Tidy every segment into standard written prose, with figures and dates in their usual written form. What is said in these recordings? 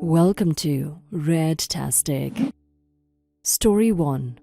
Welcome to Redtastic. Story 1.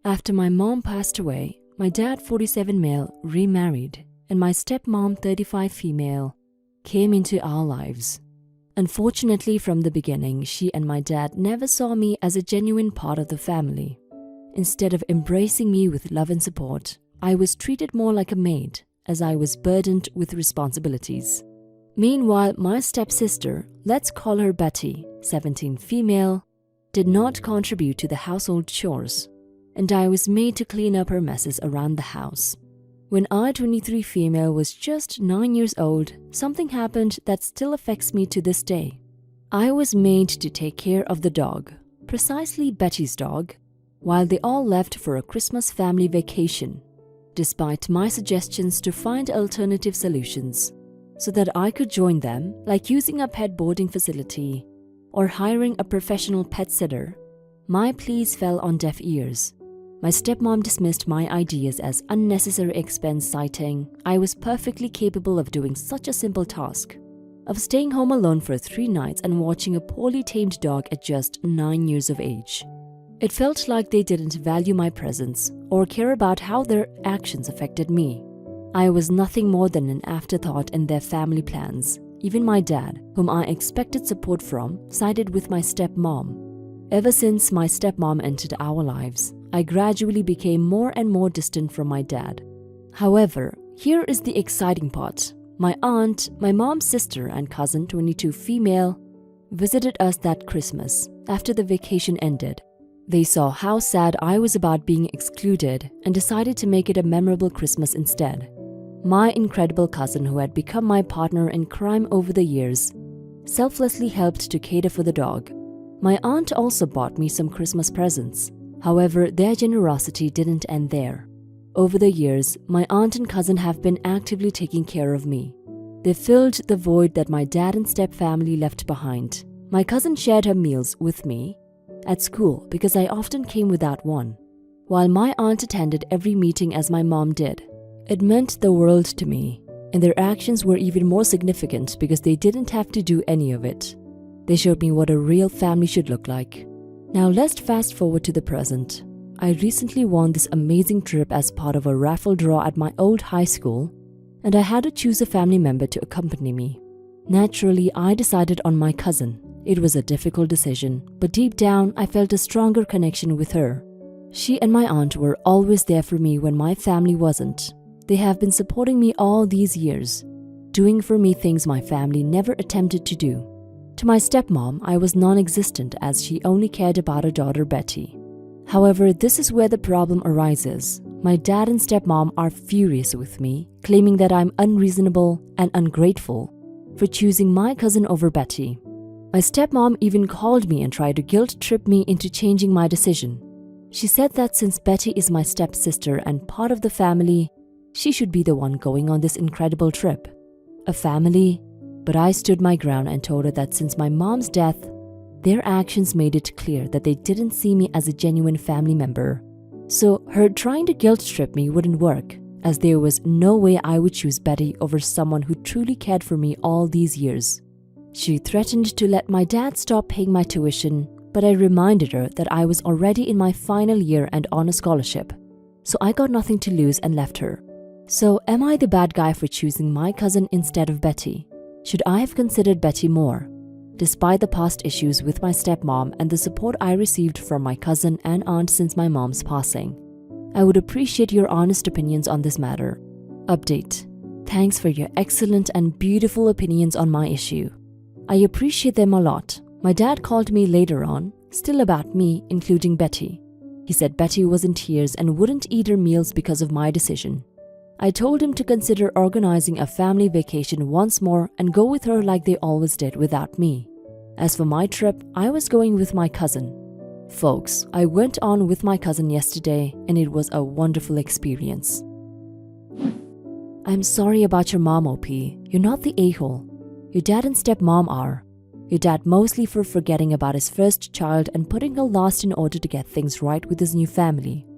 After my mom passed away, my dad 47 male remarried and my stepmom 35 female came into our lives. Unfortunately, from the beginning, she and my dad never saw me as a genuine part of the family. Instead of embracing me with love and support, I was treated more like a maid as I was burdened with responsibilities. Meanwhile, my stepsister, let's call her Betty, 17 female, did not contribute to the household chores, and I was made to clean up her messes around the house. When I, 23 female, was just 9 years old, something happened that still affects me to this day. I was made to take care of the dog, precisely Betty's dog, while they all left for a Christmas family vacation, despite my suggestions to find alternative solutions so that I could join them, like using a pet boarding facility or hiring a professional pet sitter. My pleas fell on deaf ears. My stepmom dismissed my ideas as unnecessary expense, citing I was perfectly capable of doing such a simple task, of staying home alone for 3 nights and watching a poorly tamed dog at just 9 years of age. It felt like they didn't value my presence or care about how their actions affected me. I was nothing more than an afterthought in their family plans. Even my dad, whom I expected support from, sided with my stepmom. Ever since my stepmom entered our lives, I gradually became more and more distant from my dad. However, here is the exciting part. My aunt, my mom's sister and cousin, 22 female, visited us that Christmas after the vacation ended. They saw how sad I was about being excluded and decided to make it a memorable Christmas instead. My incredible cousin, who had become my partner in crime over the years, selflessly helped to cater for the dog. My aunt also bought me some Christmas presents. However, their generosity didn't end there. Over the years, my aunt and cousin have been actively taking care of me. They filled the void that my dad and stepfamily left behind. My cousin shared her meals with me at school because I often came without one, while my aunt attended every meeting as my mom did. It meant the world to me, and their actions were even more significant because they didn't have to do any of it. They showed me what a real family should look like. Now let's fast forward to the present. I recently won this amazing trip as part of a raffle draw at my old high school, and I had to choose a family member to accompany me. Naturally, I decided on my cousin. It was a difficult decision, but deep down I felt a stronger connection with her. She and my aunt were always there for me when my family wasn't. They have been supporting me all these years, doing for me things my family never attempted to do. To my stepmom, I was non-existent as she only cared about her daughter Betty. However, this is where the problem arises. My dad and stepmom are furious with me, claiming that I'm unreasonable and ungrateful for choosing my cousin over Betty. My stepmom even called me and tried to guilt trip me into changing my decision. She said that since Betty is my stepsister and part of the family, she should be the one going on this incredible trip. A family? But I stood my ground and told her that since my mom's death, their actions made it clear that they didn't see me as a genuine family member. So her trying to guilt trip me wouldn't work, as there was no way I would choose Betty over someone who truly cared for me all these years. She threatened to let my dad stop paying my tuition, but I reminded her that I was already in my final year and on a scholarship, so I got nothing to lose and left her. So am I the bad guy for choosing my cousin instead of Betty? Should I have considered Betty more? Despite the past issues with my stepmom and the support I received from my cousin and aunt since my mom's passing, I would appreciate your honest opinions on this matter. Update. Thanks for your excellent and beautiful opinions on my issue. I appreciate them a lot. My dad called me later on, still about me, including Betty. He said Betty was in tears and wouldn't eat her meals because of my decision. I told him to consider organizing a family vacation once more and go with her like they always did without me. As for my trip, I was going with my cousin. Folks, I went on with my cousin yesterday and it was a wonderful experience. I'm sorry about your mom, OP. You're not the a-hole. Your dad and stepmom are. Your dad mostly for forgetting about his first child and putting her last in order to get things right with his new family.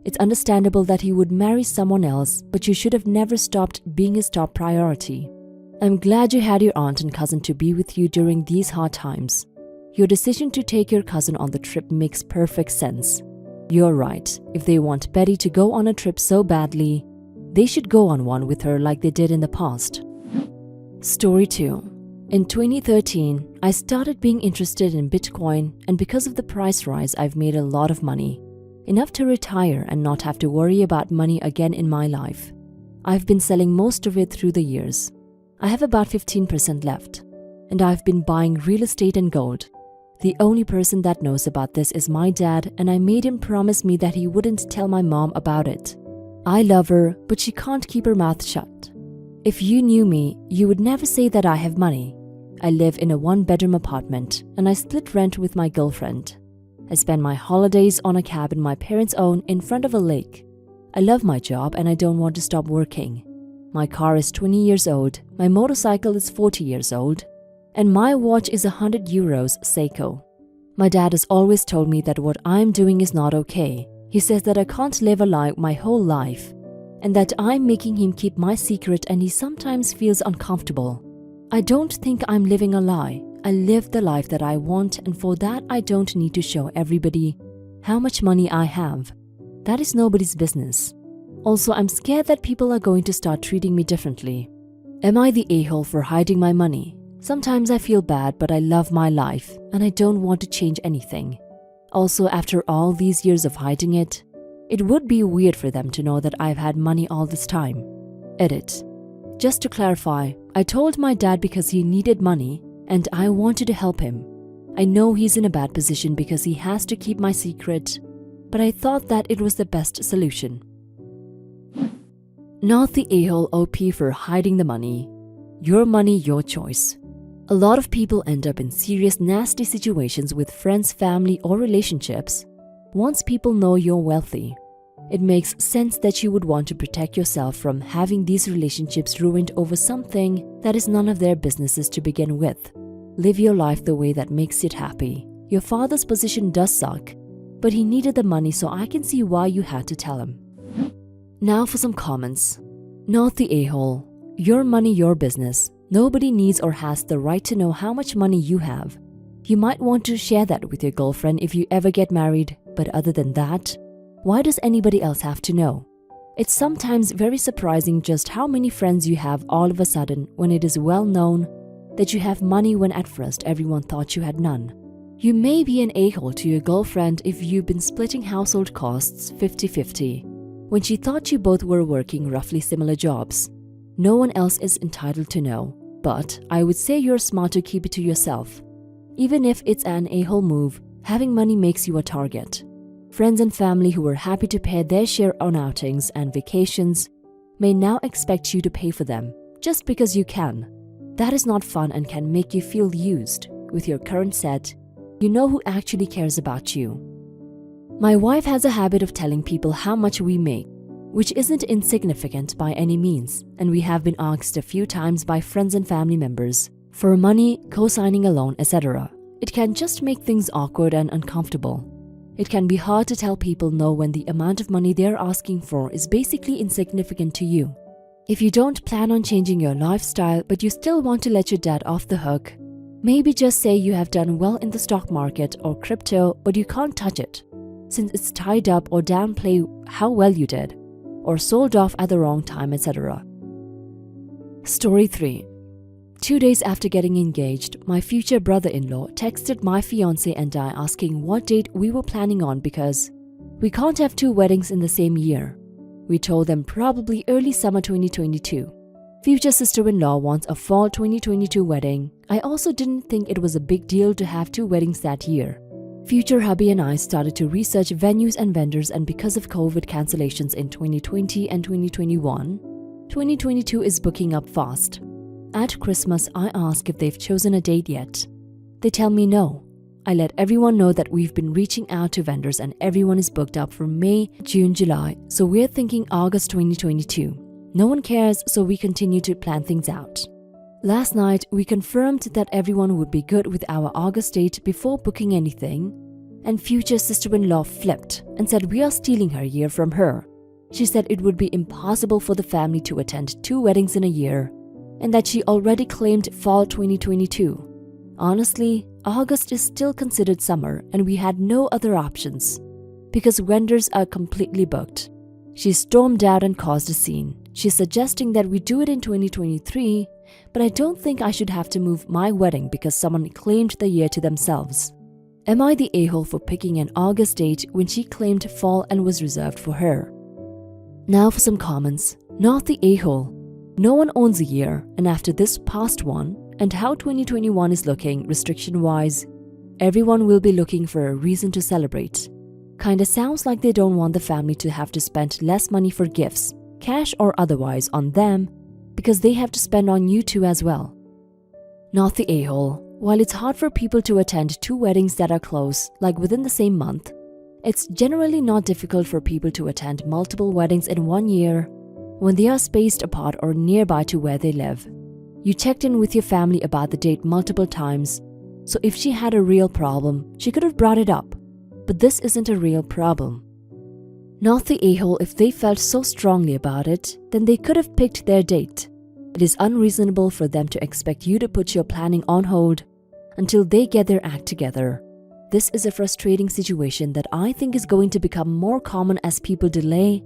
It's understandable that he would marry someone else, but you should have never stopped being his top priority. I'm glad you had your aunt and cousin to be with you during these hard times. Your decision to take your cousin on the trip makes perfect sense. You're right. If they want Betty to go on a trip so badly, they should go on one with her like they did in the past. Story 2. In 2013, I started being interested in Bitcoin, and because of the price rise, I've made a lot of money. Enough to retire and not have to worry about money again in my life. I've been selling most of it through the years. I have about 15% left, and I've been buying real estate and gold. The only person that knows about this is my dad, and I made him promise me that he wouldn't tell my mom about it. I love her, but she can't keep her mouth shut. If you knew me, you would never say that I have money. I live in a one-bedroom apartment, and I split rent with my girlfriend. I spend my holidays on a cabin my parents own in front of a lake. I love my job and I don't want to stop working. My car is 20 years old, my motorcycle is 40 years old, and my watch is 100 euros Seiko. My dad has always told me that what I'm doing is not okay. He says that I can't live a lie my whole life, and that I'm making him keep my secret, and he sometimes feels uncomfortable. I don't think I'm living a lie. I live the life that I want, and for that I don't need to show everybody how much money I have. That is nobody's business. Also, I'm scared that people are going to start treating me differently. Am I the a-hole for hiding my money? Sometimes I feel bad, but I love my life, and I don't want to change anything. Also, after all these years of hiding it, it would be weird for them to know that I've had money all this time. Edit. Just to clarify, I told my dad because he needed money, and I wanted to help him. I know he's in a bad position because he has to keep my secret, but I thought that it was the best solution. Not the a-hole OP for hiding the money. Your money, your choice. A lot of people end up in serious, nasty situations with friends, family, or relationships once people know you're wealthy. It makes sense that you would want to protect yourself from having these relationships ruined over something that is none of their businesses to begin with. Live your life the way that makes you happy. Your father's position does suck, but he needed the money, so I can see why you had to tell him. Now for some comments. Not the a-hole. Your money, your business. Nobody needs or has the right to know how much money you have. You might want to share that with your girlfriend if you ever get married, but other than that, why does anybody else have to know? It's sometimes very surprising just how many friends you have all of a sudden when it is well known that you have money when at first everyone thought you had none. You may be an a-hole to your girlfriend if you've been splitting household costs 50-50, when she thought you both were working roughly similar jobs. No one else is entitled to know, but I would say you're smart to keep it to yourself. Even if it's an a-hole move, having money makes you a target. Friends and family who were happy to pay their share on outings and vacations may now expect you to pay for them just because you can. That is not fun and can make you feel used. With your current set, you know who actually cares about you. My wife has a habit of telling people how much we make, which isn't insignificant by any means, and we have been asked a few times by friends and family members for money, co-signing a loan, etc. It can just make things awkward and uncomfortable. It can be hard to tell people no when the amount of money they're asking for is basically insignificant to you. If you don't plan on changing your lifestyle but you still want to let your dad off the hook, maybe just say you have done well in the stock market or crypto but you can't touch it, since it's tied up, or downplay how well you did, or sold off at the wrong time, etc. Story 3. 2 days after getting engaged, my future brother-in-law texted my fiancé and I asking what date we were planning on because we can't have 2 weddings in the same year. We told them probably early summer 2022. Future sister-in-law wants a fall 2022 wedding. I also didn't think it was a big deal to have 2 weddings that year. Future hubby and I started to research venues and vendors, and because of COVID cancellations in 2020 and 2021, 2022 is booking up fast. At Christmas, I ask if they've chosen a date yet. They tell me no. I let everyone know that we've been reaching out to vendors and everyone is booked up for May, June, July, so we're thinking August 2022. No one cares, so we continue to plan things out. Last night, we confirmed that everyone would be good with our August date before booking anything, and future sister-in-law flipped and said we are stealing her year from her. She said it would be impossible for the family to attend 2 weddings in a year, and that she already claimed fall 2022. Honestly, August is still considered summer and we had no other options because vendors are completely booked. She stormed out and caused a scene. She's suggesting that we do it in 2023, but I don't think I should have to move my wedding because someone claimed the year to themselves. Am I the a-hole for picking an August date when she claimed fall and was reserved for her? Now for some comments. Not the a-hole. No one owns a year, and after this past one, and how 2021 is looking restriction-wise, everyone will be looking for a reason to celebrate. Kinda sounds like they don't want the family to have to spend less money for gifts, cash or otherwise, on them because they have to spend on you too as well. Not the a-hole. While it's hard for people to attend two weddings that are close, like within the same month, it's generally not difficult for people to attend multiple weddings in 1 year when they are spaced apart or nearby to where they live. You checked in with your family about the date multiple times, so if she had a real problem, she could have brought it up. But this isn't a real problem. Not the a-hole. If they felt so strongly about it, then they could have picked their date. It is unreasonable for them to expect you to put your planning on hold until they get their act together. This is a frustrating situation that I think is going to become more common as people delay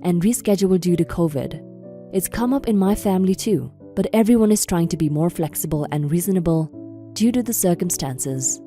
and reschedule due to COVID. It's come up in my family too, but everyone is trying to be more flexible and reasonable due to the circumstances.